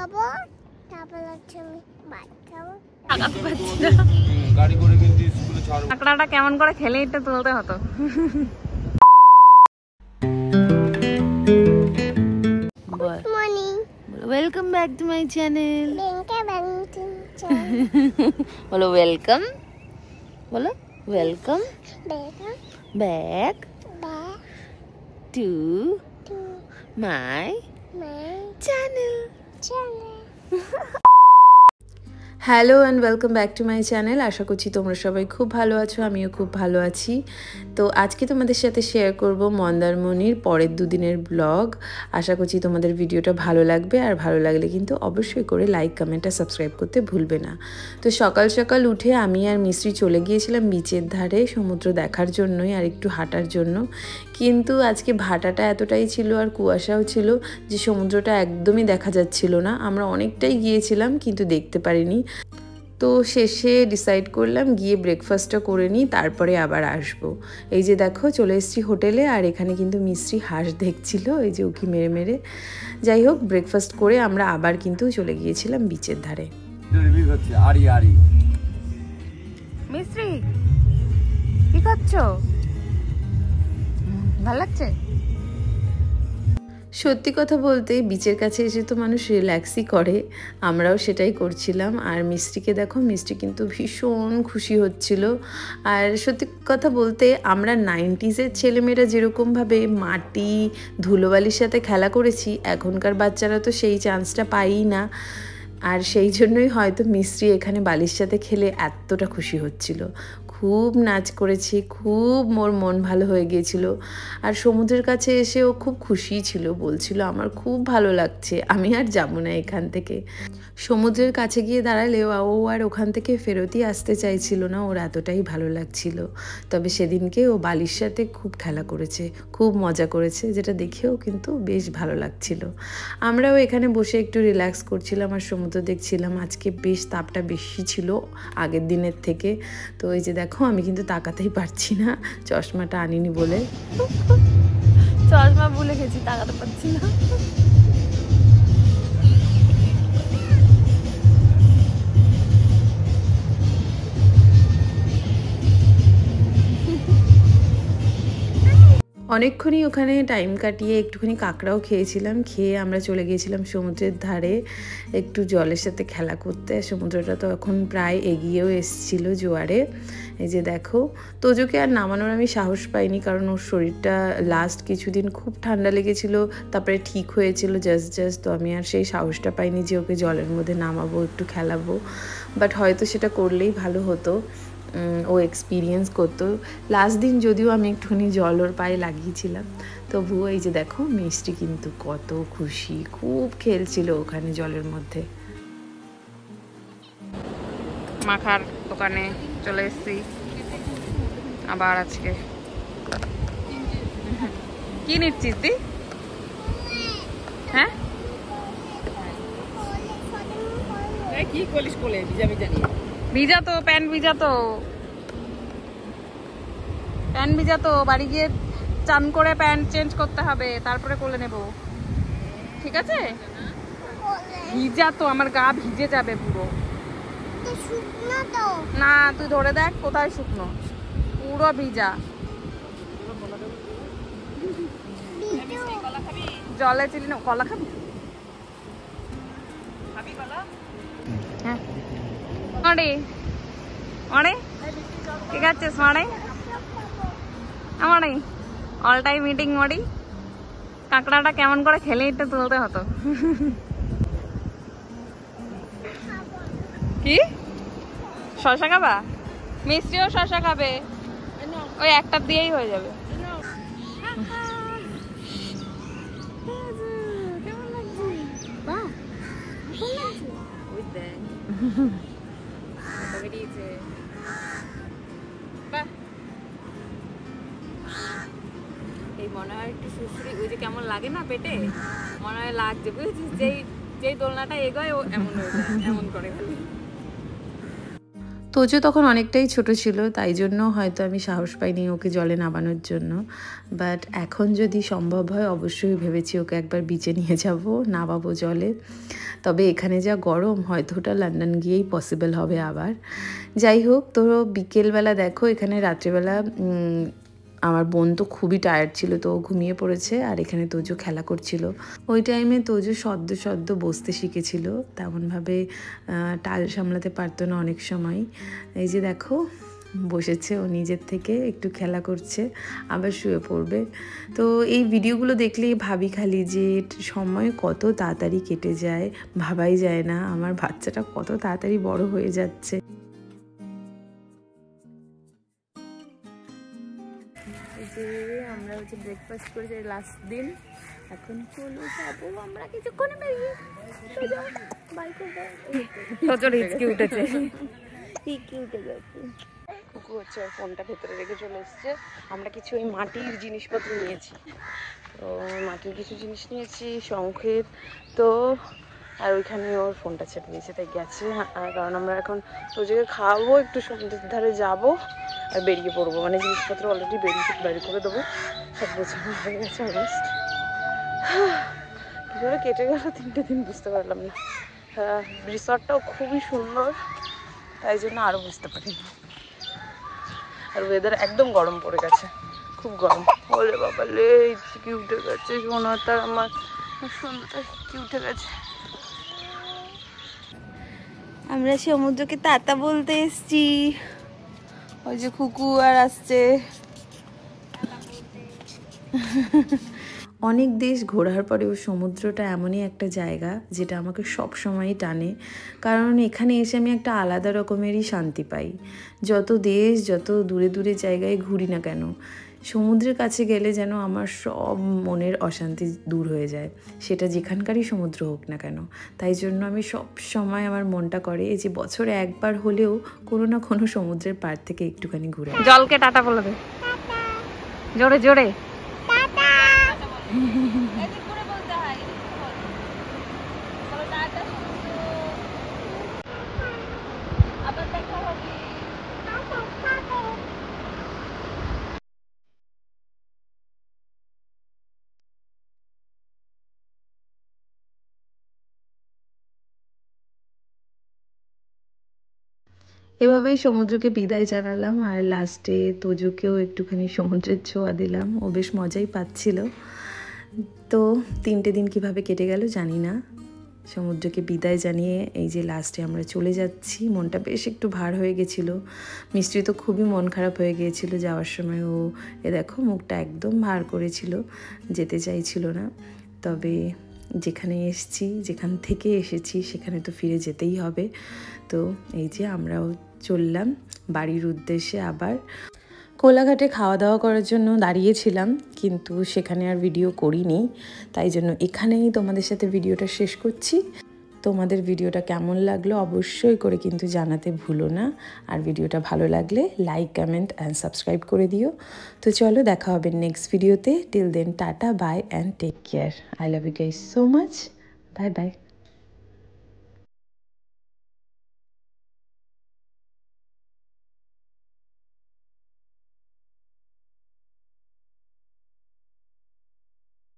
খাবো, তারপর হচ্ছে আমি ভাত খাবো। গাড়ি করে কিন্তু স্কুলে ছাড়বো। কাঁকড়াটা কেমন করে খেলে এটা তুলতে হতো। Good morning, welcome back to my channel. ব্যাংকে ব্যাংকিং বলো ওয়েলকাম, বলো ওয়েলকাম বেকা ব্যাক বা to to my my channel. Channel. Hello and welcome back to my channel. আশা করছি তোমরা সবাই খুব ভালো আছো, আমিও খুব ভালো আছি। তো আজকে তোমাদের সাথে শেয়ার করব মন্দারমণির পরের দুদিনের ব্লগ। আশা করছি তোমাদের ভিডিওটা ভালো লাগবে, আর ভালো লাগলে কিন্তু অবশ্যই করে লাইক, কমেন্ট আর সাবস্ক্রাইব করতে ভুলবে না। তো সকাল সকাল উঠে আমি আর মিস্ত্রি চলে গিয়েছিলাম বিচের ধারে সমুদ্র দেখার জন্যই আর একটু হাঁটার জন্য। কিন্তু আজকে ভাটাটা এতটাই ছিল আর কুয়াশাও ছিল যে সমুদ্রটা একদমই দেখা যাচ্ছিল না। আমরা অনেকটাই গিয়েছিলাম কিন্তু দেখতে পারিনি। তো শেষে ডিসাইড করলাম গিয়ে ব্রেকফাস্টটা করে নিই, তারপরে আবার আসবো। এই যে দেখো চলে এসেছি হোটেলে, আর এখানে কিন্তু মিস্ত্রি হাঁস দেখছিল, এই যে উকি মেরে মেরে। যাই হোক, ব্রেকফাস্ট করে আমরা আবার কিন্তু চলে গিয়েছিলাম বিচের ধারে। মিস্ত্রি কি করছো? ভালো লাগছে? সত্যি কথা বলতে বিচের কাছে এসে তো মানুষ রিল্যাক্সই করে, আমরাও সেটাই করছিলাম। আর মিস্ত্রিকে দেখো, মিস্ত্রি কিন্তু ভীষণ খুশি হচ্ছিল। আর সত্যি কথা বলতে আমরা 90s-এর ছেলেমেয়েরা যেরকমভাবে মাটি ধুলোবালির সাথে খেলা করেছি, এখনকার বাচ্চারা তো সেই চান্সটা পায়ই না। আর সেই জন্যই হয়তো মিস্ত্রি এখানে বালির সাথে খেলে এতটা খুশি হচ্ছিল। খুব নাচ করেছি, খুব মোর মন ভালো হয়ে গিয়েছিল। আর সমুদ্রের কাছে এসে ও খুব খুশিই ছিল, বলছিল আমার খুব ভালো লাগছে, আমি আর যাবো না এখান থেকে। সমুদ্রের কাছে গিয়ে দাঁড়ালে ও আর ওখান থেকে ফেরতই আসতে চাইছিল না, ওর এতটাই ভালো লাগছিল। তবে সেদিনকে ও বালির সাথে খুব খেলা করেছে, খুব মজা করেছে, যেটা দেখেও কিন্তু বেশ ভালো লাগছিল। আমরাও এখানে বসে একটু রিল্যাক্স করছিলাম আর সমুদ্র দেখছিলাম। আজকে বেশ তাপটা বেশি ছিল আগের দিনের থেকে। তো এই যে দেখো, আমি কিন্তু তাকাতেই পারছি না, চশমাটা আনিনি বলে। চশমা ভুলে গেছি, তাকাতে পারছি না। অনেকক্ষণই ওখানে টাইম কাটিয়ে একটুখানি কাঁকড়াও খেয়েছিলাম। খেয়ে আমরা চলে গিয়েছিলাম সমুদ্রের ধারে একটু জলের সাথে খেলা করতে। সমুদ্রটা তো এখন প্রায় এগিয়েও এসছিল জোয়ারে। এই যে দেখো, তোজোকে আর নামানোর আমি সাহস পাইনি, কারণ ওর শরীরটা লাস্ট কিছুদিন খুব ঠান্ডা লেগেছিল, তারপরে ঠিক হয়েছিল জাস্ট। তো আমি আর সেই সাহসটা পাইনি যে ওকে জলের মধ্যে নামাবো, একটু খেলাবো। বাট হয়তো সেটা করলেই ভালো হতো, ও এক্সপিরিয়েন্স করতো। লাস্ট দিন যদিও আমি একটুখানি জল ওর পায়ে লাগিয়েছিলাম, তবুও এই যে দেখো মিষ্টি কিন্তু কত খুশি, খুব খেলছিল ওখানে জলের মধ্যে। মাখার দোকানে চলে এসেছি আবার আজকে। কি নিচ্ছিস তুই? হ্যাঁ, কি করিস কোলে ভিজা ভিজা নিয়ে? ভিজা তো, প্যান্ট ভিজা তো, প্যান্ট ভিজা তো। বাড়ি গিয়ে চান করে প্যান্ট চেঞ্জ করতে হবে, তারপরে কোলে নেব, ঠিক আছে? ভিজা তো, আমার গা ভিজে যাবে পুরো। শুকনো তো না, তুই ধরে দেখ কোথায় শুকনো, পুরো ভিজা। জলে চিলি না, কলা খাবি? হ্যাঁ, মরে মরে ঠিক আছে মরে আমারে অল টাইম মিটিং মরি। কাঁকড়াটা কেমন করে খেলে এটা তুলতে হতো। কি শশা খাবা? মিষ্টিও শশা খাবে, ওই একটা দিয়েই হয়ে যাবে। এই মনে হয় একটু সুসুরি, ওই যে কেমন লাগে না পেটে, মনে হয় লাগছে, বুঝেছিস? যেই দোলনাটা এগোয় ও এমন হয়ে যায়, এমন করে খালি। তোজো তখন অনেকটাই ছোট ছিল, তাই জন্য হয়তো আমি সাহস পাইনি ওকে জলে নামানোর জন্য। বাট এখন যদি সম্ভব হয় অবশ্যই ভেবেছি ওকে একবার বিচে নিয়ে যাব, নামাবো জলে। তবে এখানে যা গরম, হয়তো ওটা লন্ডন গিয়েই পসিবল হবে আবার। যাই হোক, তো বিকেলবেলা দেখো এখানে রাত্রেবেলা আমার বোন তো খুবই টায়ার্ড ছিল, তো ঘুমিয়ে পড়েছে আর এখানে তোজো খেলা করছিল। ওই টাইমে তোজো সদ্য বসতে শিখেছিল, তেমনভাবে টাল সামলাতে পারতো না অনেক সময়। এই যে দেখো বসেছে ও নিজের থেকে, একটু খেলা করছে, আবার শুয়ে পড়বে। তো এই ভিডিওগুলো দেখলেই ভাবি খালি যে সময় কত তাড়াতাড়ি কেটে যায়, ভাবাই যায় না আমার বাচ্চাটা কত তাড়াতাড়ি বড় হয়ে যাচ্ছে। আমরা হচ্ছে ব্রেকফাস্ট করে যাই লাস্ট দিন, এখন চলো যাবো আমরা কিছুক্ষণে বেরিয়ে। উঠেছে কুকু হচ্ছে ওর ফোনটা ভেতরে রেখে চলে এসছে। আমরা কিছু ওই মাটির জিনিসপত্র নিয়েছি, তো মাটির কিছু জিনিস নিয়েছি শঙ্খের, তো আর ওইখানে ওর ফোনটা ছেড়ে দিয়েছে, তাই গেছে। কারণ আমরা এখন ওই জায়গায় খাওয়াবো, একটু সমুদ্রের ধারে যাবো আর বেরিয়ে পড়বো। মানে জিনিসপত্র অলরেডি বের করে দেবো, সব গোছানো হয়ে গেছে অলমোস্ট। কী করে কেটে গেল 3টে দিন বুঝতে পারলাম না। রিসর্টটাও খুবই সুন্দর, তাই জন্য আরও বুঝতে পারিনি। আর ওয়েদার একদম গরম পড়ে গেছে, খুব গরম। বলে বাবা লে কি উঠে গেছে সোনাটা, আমার সোনাটা কি উঠে গেছে। আমরা সমুদ্রকে টাটা বলতে এসছি, ওই যে কুকু আর আসছে। অনেক দেশ ঘোরার পরেও সমুদ্রটা এমনই একটা জায়গা যেটা আমাকে সব সময়ই টানে, কারণ এখানে এসে আমি একটা আলাদা রকমেরই শান্তি পাই। যত দেশ, যত দূরে জায়গায় ঘুরি না কেন, সমুদ্রের কাছে গেলে যেন আমার সব মনের অশান্তি দূর হয়ে যায়, সেটা যেখানকারই সমুদ্র হোক না কেন। তাই জন্য আমি সব সময় আমার মনটা করে এই যে বছরে একবার হলেও কোনো না কোনো সমুদ্রের পাড় থেকে একটুখানি ঘুরে। জলকে টাটা বলে দে, জোরে জোরে। এভাবেই সমুদ্রকে বিদায় জানালাম, আর লাস্টে তোজোকেও একটুখানি সমুদ্রের ছোঁয়া দিলাম। ও বেশ মজাই পাচ্ছিল। তো 3টে দিন কিভাবে কেটে গেল জানি না। সমুদ্রকে বিদায় জানিয়ে এই যে লাস্টে আমরা চলে যাচ্ছি। মনটা বেশ একটু ভার হয়ে গেছিলো। মিষ্টি তো খুবই মন খারাপ হয়ে গিয়েছিল যাওয়ার সময়। ও দেখো মুখটা একদম ভার করেছিল, যেতে চাইছিল না। তবে যেখানে এসেছি, যেখান থেকে এসেছি সেখানে তো ফিরে যেতেই হবে। তো এই যে আমরাও চললাম বাড়ির উদ্দেশ্যে। আবার কোলাঘাটে খাওয়া দাওয়া করার জন্য দাঁড়িয়েছিলাম, কিন্তু সেখানে আর ভিডিও করিনি, তাই জন্য এখানেই তোমাদের সাথে ভিডিওটা শেষ করছি। তোমাদের ভিডিওটা কেমন লাগলো অবশ্যই করে কিন্তু জানাতে ভুলো না। আর ভিডিওটা ভালো লাগলে লাইক, কমেন্ট অ্যান্ড সাবস্ক্রাইব করে দিও। তো চলো দেখা হবে নেক্সট ভিডিওতে। Till then tata, bye and take care. I love you guys so much. Bye by.